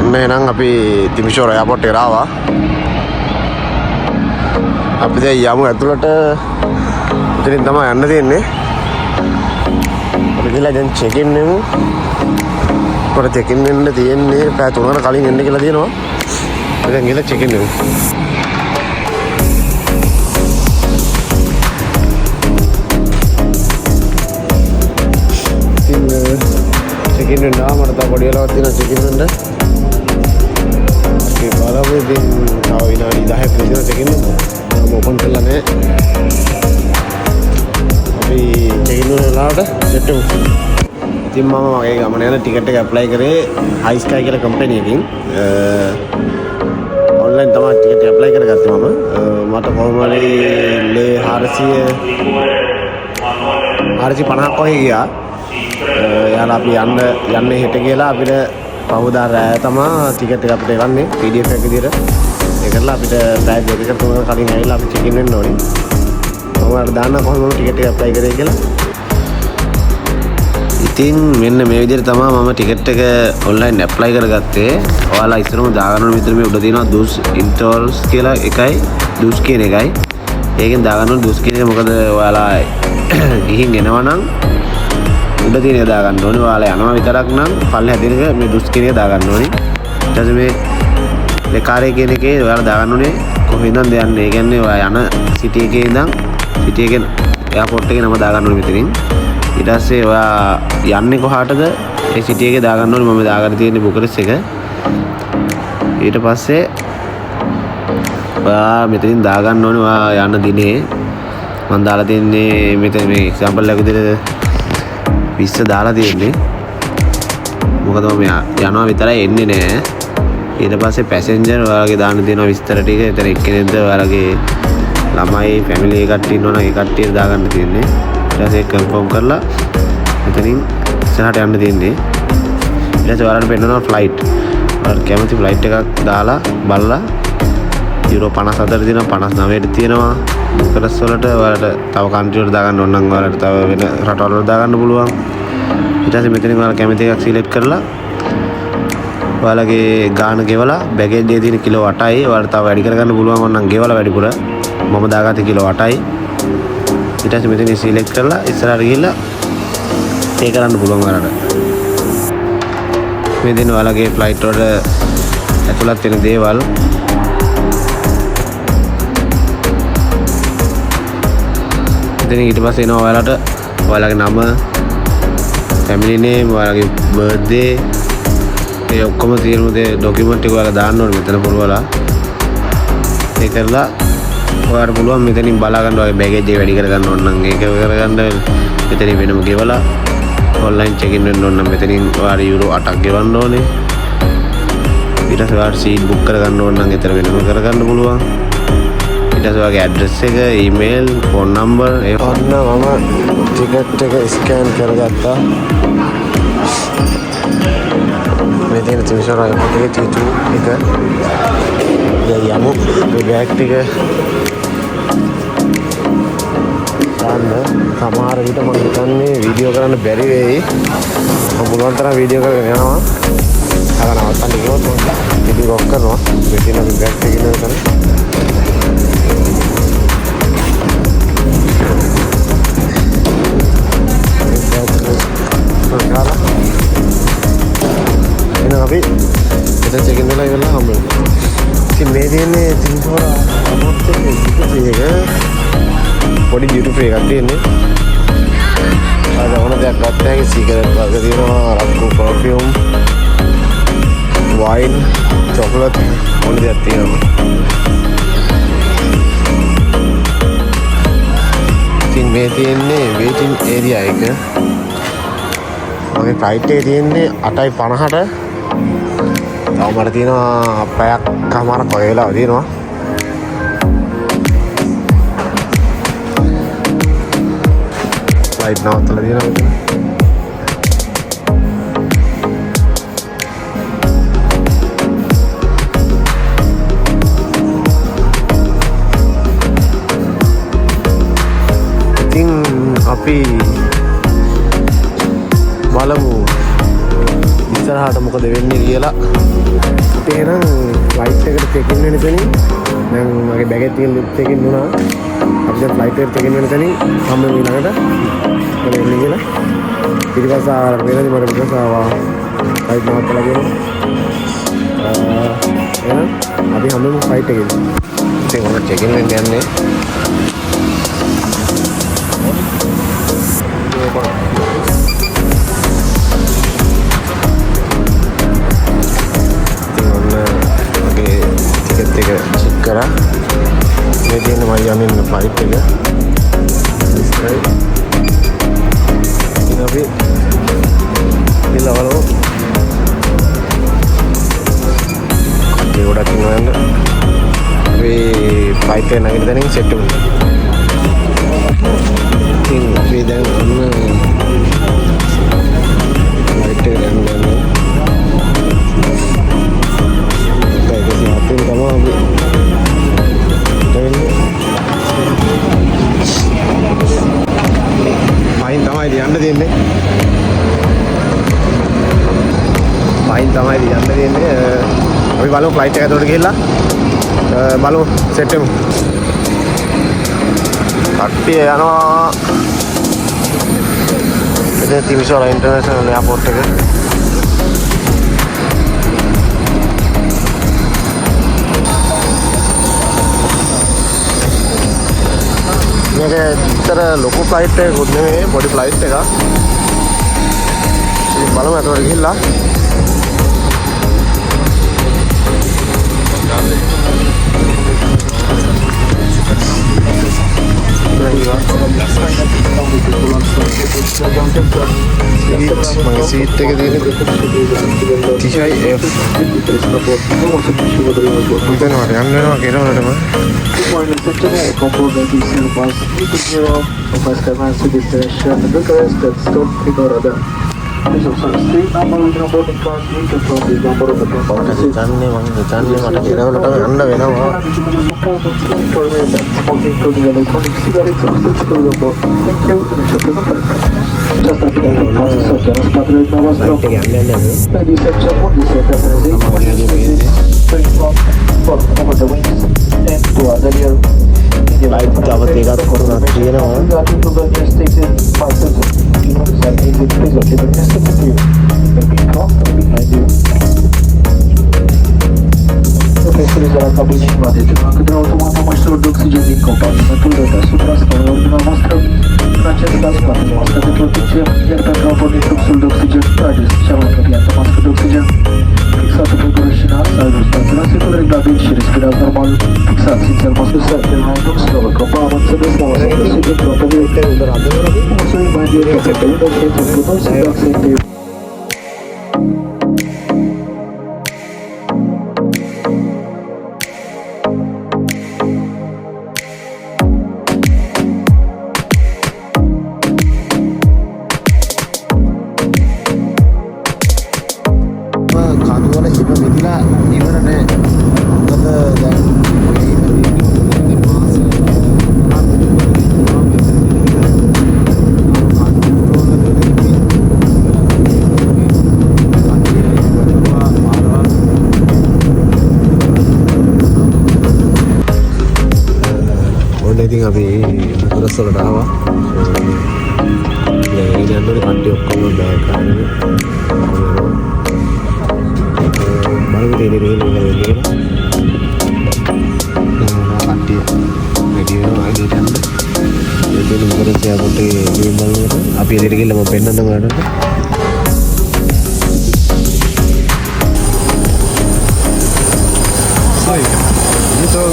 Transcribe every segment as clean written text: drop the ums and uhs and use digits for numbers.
ඔන්න එහෙනම් අපි තිමිෂෝර එයාපෝට් එකට ආවා. අපි දැන් යමු ඇතුළට. ඉතින් තමයි යන්න තියෙන්නේ. අපි ගිහලා දැන් චෙක් ඉන් වෙමු. පොර චෙක් ඉන් වෙන්න තියෙන්නේ පැය 3කට කලින් එන්න කියලා තියෙනවා. අපි දැන් ගිහලා චෙක් ඉන් වෙමු. චෙක් ඉන් වෙනවා මට තව පොඩි වෙලාවක් තියෙනවා චෙක් ඉන් වෙන්න. අපි බලමු ඉතින් තව විනාඩි 10ක් විතර චෙක් ඉන් වෙනවා. මම ඕපන් කරලා නැහැ. අපි චෙක් ඉන් වෙලාවට සෙට් වෙමු. ඉතින් මම මගේ ගමන යන ටිකට් එක ඇප්ලයි කරේ හයි ස්කයි කියලා කම්පැනි එකකින්. ඔන්ලයින් තමයි ටිකට් ඇප්ලයි කරගත්තේ මම. මට කොහොම හරි ලේ 450ක් වගේ ගියා. යාලා අපි යන්නේ හෙට කියලා අපිට පහුදා රෑ තමයි ටිකට් එක අපිට එවන්නේ PDF එක විදියට. ඒකලා අපිට පැය දෙකකට තුනකට කලින් ඇවිල්ලා අපි චෙක් ඉන් වෙන්න ඕනේ. ඔයාලා දාන්න කොහොමද ටිකට් එක ඇප්ලයි කරේ කියලා. ඉතින් මෙන්න මේ විදිහට තමයි මම ටිකට් එක ඔන්ලයින් ඇප්ලයි කරගත්තේ. ඔයාලා ඉස්සරම දාගන්න ඕනේ මෙතන මේ උඩ තියෙනවා දුස් ඉන්ටර්ස් කියලා එකයි දුස් කියන එකයි. ඒකෙන් දාගන්න ඕනේ දුස් කියන එක මොකද ඔයාලා ගිහින් එනවා නම් උඩ තියෙන එක දාගන්න ඕනේ. ඔයාලා යනවා විතරක් නම් පල්ලෙහා තියෙන එක මේ දුස් කියන එක දාගන්න ඕනේ. ඊට පස්සේ මේ ලේකාරේ කියන එකේ ඔයාලා දාගන්න ඕනේ කොහෙන්ද යන්නේ. ඒ කියන්නේ ඔයා යන සිටි එකේ ඉඳන් සිටි එකේ එයාපෝට් එකේ නම දාගන්න ඕනේ මෙතනින්. ඊට පස්සේ ඔයා යන්නේ කොහාටද ඒ සිටි එකේ දාගන්න ඕනේ. මම දාගන්න තියෙන්නේ බුකරෙස් එක. ඊට පස්සේ ඔයා මෙතනින් දාගන්න ඕනේ ඔයා යන දිනේ. මම දාලා තියන්නේ මෙතන මේ එක්සැම්පල් එකක් විදිහට 20 දාලා තියෙන්නේ. මොකද මම යනවා විතරයි එන්නේ නෑ. ඊට පස්සේ පැසෙන්ජර් ඔයාලගේ දාන්න තියෙනවා විස්තර ටික. එතන එක්කෙනෙක්ද ඔයාලගේ ළමයි ෆැමිලි එකක් ඉන්නවනම් ඒ කට්ටිය දාගන්න තියෙන්නේ. ඊට පස්සේ කන්ෆර්ම් කරලා එතනින් ඉස්සරහට යන්න තියෙන්නේ. ඊට පස්සේ ඔයාලට පෙන්නනවා ෆ්ලයිට්. ඔයාලට කැමති ෆ්ලයිට් එකක් දාලා බලලා යුරෝ 54 තියෙනවා 59ට තියෙනවා. බුකරස් වලට ඔයාලට තව කන්ට්‍රි වලට දාගන්න ඕන නම් ඔයාලට තව වෙන රටවල් වලට දාගන්න පුළුවන්. ඊට පස්සේ මෙතනින් ඔයාලා කැමති එකක් සිලෙක්ට් කරලා ඔයාලගේ ගාන ගෙවලා බෑගේජ් එකේ තියෙන කිලෝ 8යි ඔයාලට තව වැඩි කරගන්න පුළුවන් ඕන නම් ගෙවලා වැඩිපුර. මම දාගත්තේ කිලෝ 8යි. ඊට පස්සේ මෙතනින් සිලෙක්ට් කරලා ඉස්සරහට ගිහිල්ලා පේ කරන්න පුළුවන් ඔයාලට. මේ දින ඔයාලගේ ෆ්ලයිට් වල ඇතුළත් වෙන දේවල් ඉතින් ඊට පස්සේ එනවා ඔයාලට ඔයාලගේ නම, ෆැමිලි නේම්, ඔයාලගේ බර්ත්ඩේ ඒ ඔක්කොම තියෙන ડોකියුමන්ට් එක ඔයාලා දාන්න ඕනේ මෙතන පුරවලා. ඒ කරලා ඔයාලට පුළුවන් මෙතනින් බලා ගන්න ඔයාගේ බෑගේජ් එක වැඩි කරගන්න ඕන නම් ඒක කරගන්න මෙතනින් වෙනම ගෙවලා ඔන්ලයින් චෙක් ඉන් වෙන්න ඕන නම් මෙතනින් ඔයාලා යුරෝ 8ක් ගෙවන්න ඕනේ. ඊට පස්සේ ඔයාලා සීට් බුක් කරගන්න ඕන නම් එතන වෙනම කරගන්න පුළුවන්. ඊට පස්සේ ඔයාගේ ඇඩ්‍රස් එක, ඊමේල්, ෆෝන් නම්බර් ඒ ඔන්න මම ටිකට් එක ස්කෑන් කරගත්තා. මේ තියෙන තිමිෂෝර එයාපෝට් එකේ T2 එක. දැන් යමු මේ බෑග් ටික ගන්න. සමහර විට මම හිතන්නේ වීඩියෝ කරන්න බැරි වෙයි. මම පුළුවන් තරම් වීඩියෝ කරගෙන යනවා. අර නවත්තන්න කිව්වොත් වීඩියෝ ඔෆ් කරනවා. මේ තියෙන බෑග් ටික ඉන්න තැන. අපි එතන චෙක් ඉන් වෙලා ඉවරලා හම්බුනේ. ඉතින් මේ තියෙන්නේ තිමිෂෝර එයාපෝට් එකේ ටිකට් එක පොඩි ඩියුටි ෆ්‍රී එකක් තියෙන්නේ. ආද ඕන දෙයක් ගත්ත හැකි සිගරට් වර්ග තියෙනවා, රක්කු, පර්ෆියුම්, වයින්, චොකලට් ඕන දෙයක් තියෙනවා. ඉතින් මේ තියෙන්නේ වේටින් ඒරියා එක. මගේ ෆ්ලයිට් එකේ තියෙන්නේ 8:50ට. තව මට තියෙනවා පැයක් කමාරක් වගේ වෙලාව තියෙනවා. ෆ්ලයිට් නවත්තලා තියෙනවා. ඉතින් අපි බලමු ඉස්සරහට මොකද වෙන්නේ කියලා. එහෙනම් ෆ්ලයිට් එකට චෙක් ඉන් වෙන තැනින් දැන් මගේ බෑග් එකෙන් චෙක් ඉන් වුණා. අපි දැන් ෆ්ලයිට් එකට චෙක් ඉන් වෙන තැනින් හම්බ වෙන්නේ ළඟට. මම එන්නේ කියලා. ඊට පස්සේ ආවරක් වෙනදි මට පිටස ආවා. ෆ්ලයිට් නවත්තලා ගියා. එහෙනම් අපි හැමෝම ෆ්ලයිට් එකේ ඉන්නේ. ඉතින් ඔන්න චෙක් ඉන් වෙන්න යන්නේ. चेक करा मैं दिन मैं यानी फ्लाइट पे गया अभी वालों కూడా తిన్నాను అవి ఫ్లైట్ నగితే సెట్ విధంగా ఉన్న ఫ్లైట్ రెండు siapin kamu ambil main tamai di anda ini main tamai di anda ini अभी बालों फ्लाइट है थोड़ी खेला बालों सेट में कट्टी है ना इधर तिमिसोरा इंटरनेशनल एयरपोर्ट है मेरे इधर लोकल फ्लाइट है घूमने में बड़ी फ्लाइट है का बालों में थोड़ी खेला सीट के दिन TIF bukan orang mana kira orang mana Utilizarea cabinei invadete. Către automată măsură de oxigen din compartimentul de deasupra scaunului noastră. În acest caz, poate mască de protecție, iar pentru a porni fluxul de oxigen, trageți cea mai apropiată mască de oxigen. Fixată pe gură și nas, ajustați lasetul reglabil și respirați normal. Fixați țințel mască de mai dum slăvă, că va înțeles la mască de oxigen propriu. Măsuri mai direct, pe unde vreți să putem să accepte. ඉතින් අපි මුතරස් වලට ආවා. ඉතින් යනකොට කට්ටිය ඔක්කොම bag අරගෙන බලමු දෙන්නේ වෙන්නේ කියලා. කට්ටිය වැඩි වෙනවා ආගෙට යන්න. ඒකේ මුතරස් එයාපෝට් එකේ ගිහින් බලනකොට අපි එදිට ගිහලා මම පෙන්නන්න ඔයාලට. Sai. Itu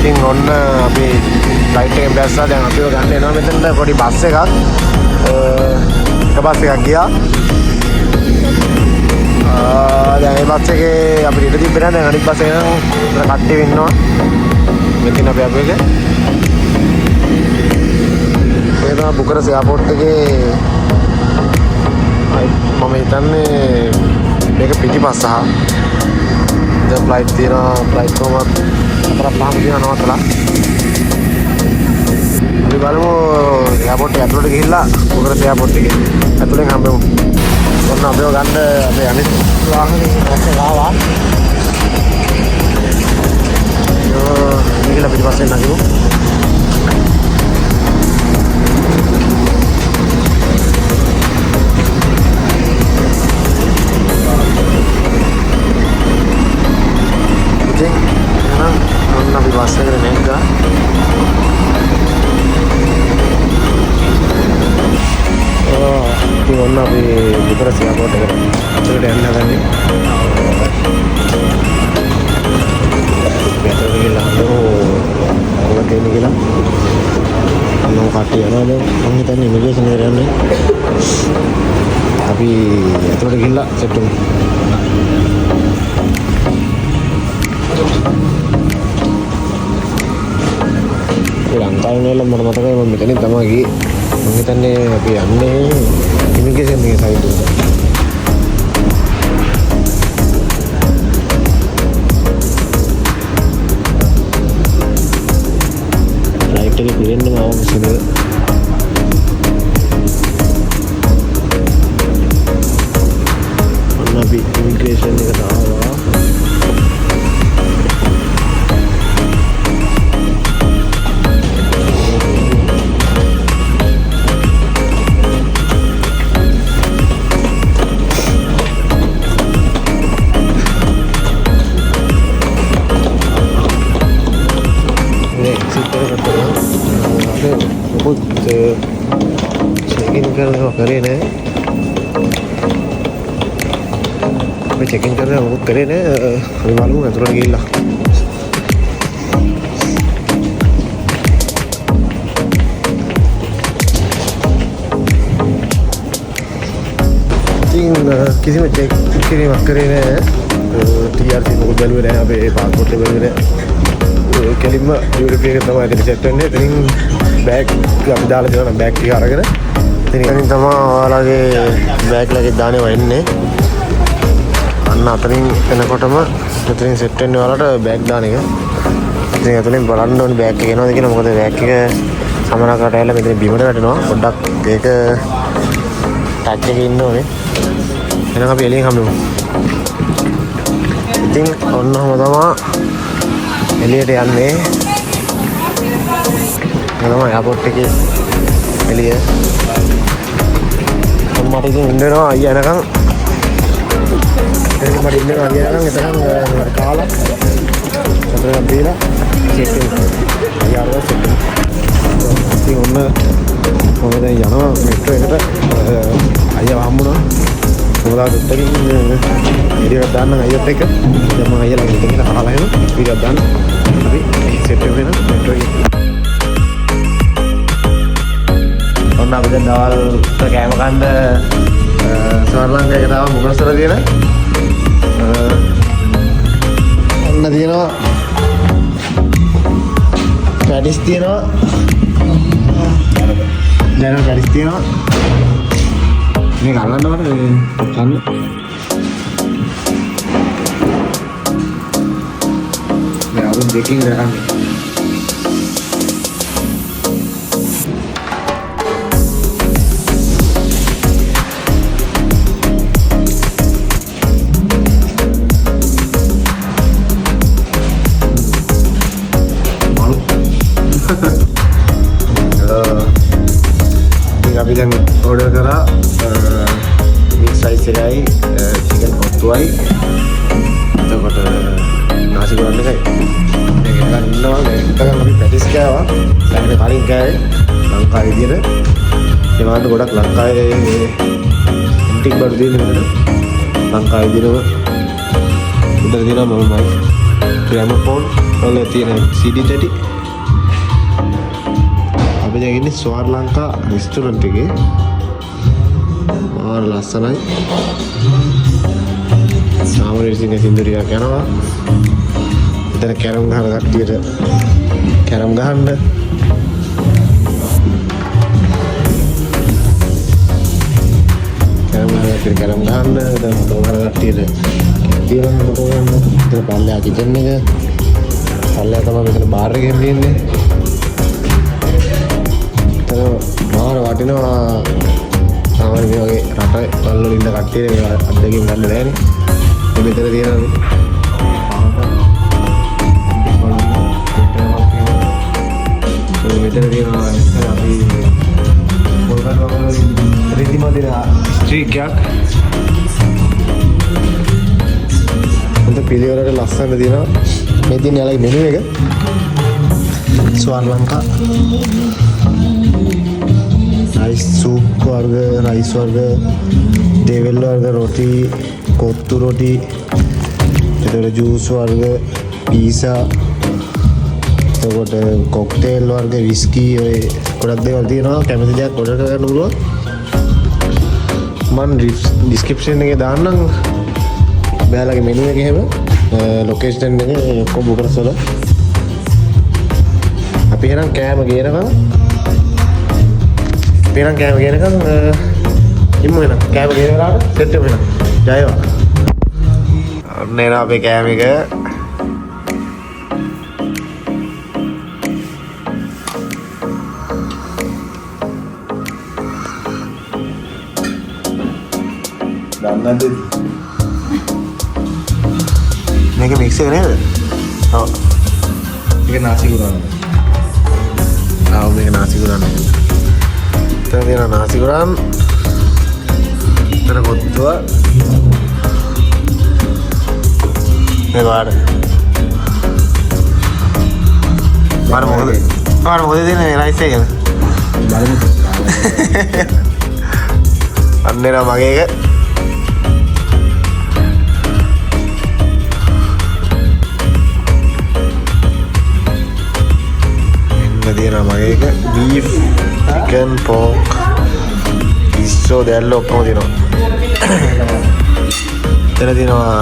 ඉතින් ඔන්න අපි ෆ්ලයිට් එකෙන් බැස්සා. දැන් අපිව ගන්න එනවා මෙතනට පොඩි බස් එකක්. එක බස් එකක් ගියා. දැන් මේ බස් එකේ අපිට ඉඳ තිබ්බේ නැහැ. දැන් අනිත් බස් එක නම් උතර කට්ටිය ඉන්නවා. මෙතන අපි එක මේ තමයි බුකරස් එයාපෝට් එකේ මම හිතන්නේ මේක පිටිපස්ස හා දැන් ෆ්ලයිට් තියෙනවා ෆ්ලයිට් කොහොමද 4-5 දිනනවා නවත්තලා අපි බලමු එයාපෝට් එක ඇතුළට ගිහිල්ලා බුකරස් එයාපෝට් එකේ ඇතුළෙන් හම්බෙමු ඔන්න අපිව ගන්න අපේ අනිත් වාහනේ නැස්සේ ආවා ගිහිල්ලා පිටිපස්සේ නැගිමු අපි බස් එකට නැග්ගා. ඉතින් ඔන්න අපි බුකරස් එයාපෝට් එකට අතට යන්න හදන්නේ. මෙතන ගිහලා මොකද තියෙන්නේ කියලා. අන්නෝ කට්ටිය යනවාද? මම හිතන්නේ ඉමිග්‍රේෂන් එකට යන්නේ. අපි අතට ගිහලා සෙට් වෙමු. ලංකාවේ නේද මට මතකයි මම මෙතනින් තමයි ගියේ මම හිතන්නේ අපි යන්නේ ඉමිග්‍රේෂන් එකේ සයිඩ් එකට ෆ්ලයිට් එකේ පිරෙන්නම අවශ්‍යද ඔන්න අපි ඉමිග්‍රේෂන් එකට ආවා चेकिंग करे ने चेकिंग कर रहे हैं वो करे ने अभी मालूम है थोड़ा गिल्ला किसी में चेक करे ने TRC को बैल रहे हैं यहाँ पे पासपोर्ट बैल रहे हैं කෙලින්ම ඩියුටි එක තමයි ඉතින් සෙට් වෙන්නේ. ඉතින් බෑග් අපි දාලා දෙනවා බෑග් ටික අරගෙන. ඉතින් තමයි ඔයාලගේ බෑග් ලගේ දාන්නේ වෙන්නේ. අන්න අතරින් එනකොටම එතනින් සෙට් වෙන්නේ ඔයාලට බෑග් දාන එක. ඉතින් එතනින් බලන්න ඕනේ බෑග් එක එනවද කියලා. මොකද බෑග් එක සමනකට ඇවිල්ලා මෙතන බිමට වැටෙනවා. පොඩ්ඩක් ඒක ටච් එකේ ඉන්න ඕනේ. එහෙනම් අපි එළියෙන් හම්බෙමු. ඉතින් ඔන්නම තමයි එළියට යන්නේ. එනවා එයාපෝට් එකේ එළිය. මට ඉතින් ඉන්න වෙනවා අයියා එනකන්. මට ඉන්න වෙනවා අයියා එනකන් එතන කාලා සතරක් දීලා චෙක් කරනවා. අයියා ආවා චෙක් කරනවා. ඉතින් ඔන්න මම දැන් යනවා මෙට්‍රෝ එකට. අයියා හම්බුණා. මොකද උත්තරින් එළියට දාන්න අයියත් එක්ක. දැන් මම අයියා ළඟ ඉඳගෙන අහලා එනවා. ඊට දාන්න අපි සෙට් වෙන මෙට්‍රෝ එක. ඔන්න අපි දැන් දවල් කෑම කන්න ශ්‍රී ලංකාවේ තාම මුගස්සර තියෙන ඔන්න තියෙනවා පැටිස් තියෙනවා දැන් පැටිස් තියෙනවා මේක අල්ලන්නවට කන්න මේ අවුරුදු දෙකකින් කරන්නේ අපි දැන් ඕඩර් කරා මික්ස් රයිස් එකයි චිකන් කොත්තුවයි එතකොට නාසි ගොඩක් එකයි මේක ගන්න ඉන්නවා දැන් අපි පැටිස් කෑවා දැන් කලින් කෑවේ ලංකාවේ විදියට ඒවාට ගොඩක් ලංකාවේ ඉන්ටික් බඩු දෙන්නේ මෙතන ලංකාවේ විදියට උඩ දෙනවා මොනවයි ග්‍රැමෆෝන් වල තියෙන CD 30 අපි දැන් ඉන්නේ ශ්‍රී ලංකා රෙස්ටොරන්ට් එකේ. ආ ලස්සනයි. සාමාන්‍ය සිංහ සින්දුරියක් යනවා. එතන කැරම් ගහන කට්ටියට කැරම් ගහන්න. ඉතින් ගරම් ගහන්න දැන් මොකද කට්ටියට දියරන් ෆොටෝ ගන්න ඉතින් පල්ලෙහා කිචන් එක පල්ලෙහා තමයි මෙතන බාර් එකෙන් තියෙන්නේ ඉතින් මාර වටිනවා සාමාන්‍ය මේ වගේ රට වල ඉන්න කට්ටිය මේ අත්දැකීම් ගන්න බෑනේ මේ මෙතන තියෙනනේ මෙතන තියෙනවා අපි රීතිමදින ස්ට්‍රීට් එකක් අන්ත පිළිවෙලට ලස්සන තියෙනවා මේ තියෙන යාලගේ මෙනු එක ස්වාන් ලංකා राइस सूप वर्ग राइस वर्ग देवेल वर्ग रोटी कोत्तू रोटी जूस वर्ग पिज़्ज़ा कॉकटेल वर्ग विस्की ගොඩක් දේවල් තියෙනවා කැමති දෙයක් ඔඩර් කරගන්න පුළුවන් මම ඩිස්ක්‍රිප්ෂන් එකේ දාන්නම් ඔයාලගේ මෙනු එක එහෙම ලොකේෂන් එක ඔක්කොම බුකරස් වල අපි එහෙනම් කෑම ගේනකම් ඉම්මු වෙන කෑම ගේන වෙලාවට සෙට් වෙන ජයවා අන්න එන අපේ කෑම එක දන්නද මේක මික්ස් එක නේද? ඔව්. මේක නාසි ගුරාන. මේක නාසි ගුරාන. එතන තියෙන නාසි ගුරාන්. එතන කොත්තුව. මේ වාඩ. මොකද තියෙන්නේ රයිස් එක? බලමු. අන්න එනවා මගේ එක. තියෙනවා මගේ එක බීෆ් චිකන් පෝක් ඉස්සෝ දැල්ල ඔක්කොම තියෙනවා එතන තියෙනවා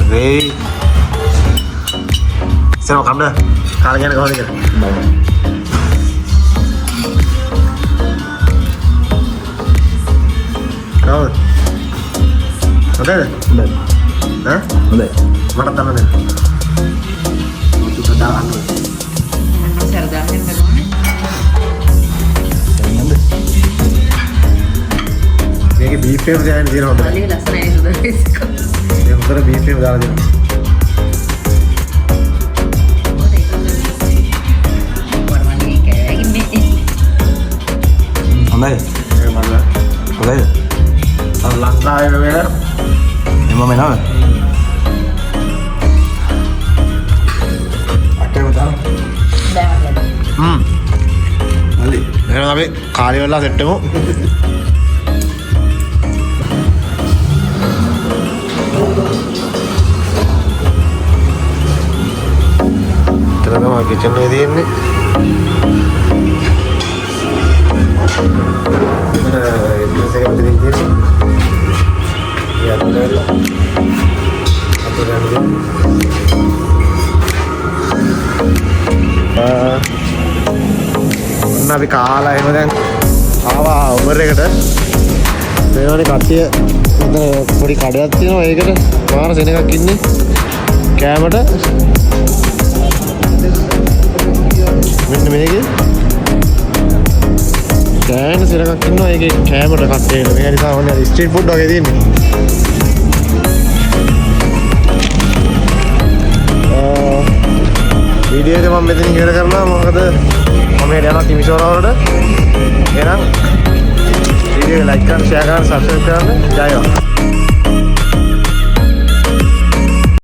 ග්‍රේවි ඉස්සරහ කන්න කාලා කියන්නේ කොහොමද කියලා බලන්න හොඳද හොඳයි ඈ හොඳයි මට තමයි දෙන්න ඔච්චර දාන්න මේක බීෆ් එක දාන්න තියෙනවා හොඳයි. අලි ලස්සනයි සුදු රිස්කෝ. මේ හොඳට බීෆ් එක දාලා දෙනවා. හොඳයි ඒක මම හොඳයිද අර ලංකාවේ වෙන එම මෙනව අටේම දාන්න හරි එහෙනම් අපි කාලේ වෙලා සෙට් වෙමු. තමයි කිචන් එකේ තියෙන්නේ. එන්ට්‍රන්ස් එක මෙතනින් තියෙන්නේ. යන්න අපි කාලා එහෙම දැන් ආවා උබර් එකට මේවනේ කට්ටිය පොඩි කඩයක් තියෙනවා ඒකට මාර සෙනඟක් ඉන්නේ කෑමට මෙන්න මේකේ කෑන සෙනඟක් ඉන්නවා ඒකේ කෑමට කට්ටියට මේ නිසා වන්නේ ස්ට්‍රීට් ෆුඩ් වගේ තියෙන්නේ වීඩියෝ එක මම මෙතනින් ඉවර කරනවා මොකද මම යනවා තිමිසෝරා වලට එහෙනම් වීඩියෝ එක ලයික් කරන්න ෂෙයා කරන්න සබ්ස්ක්‍රයිබ් කරන්න ජයවා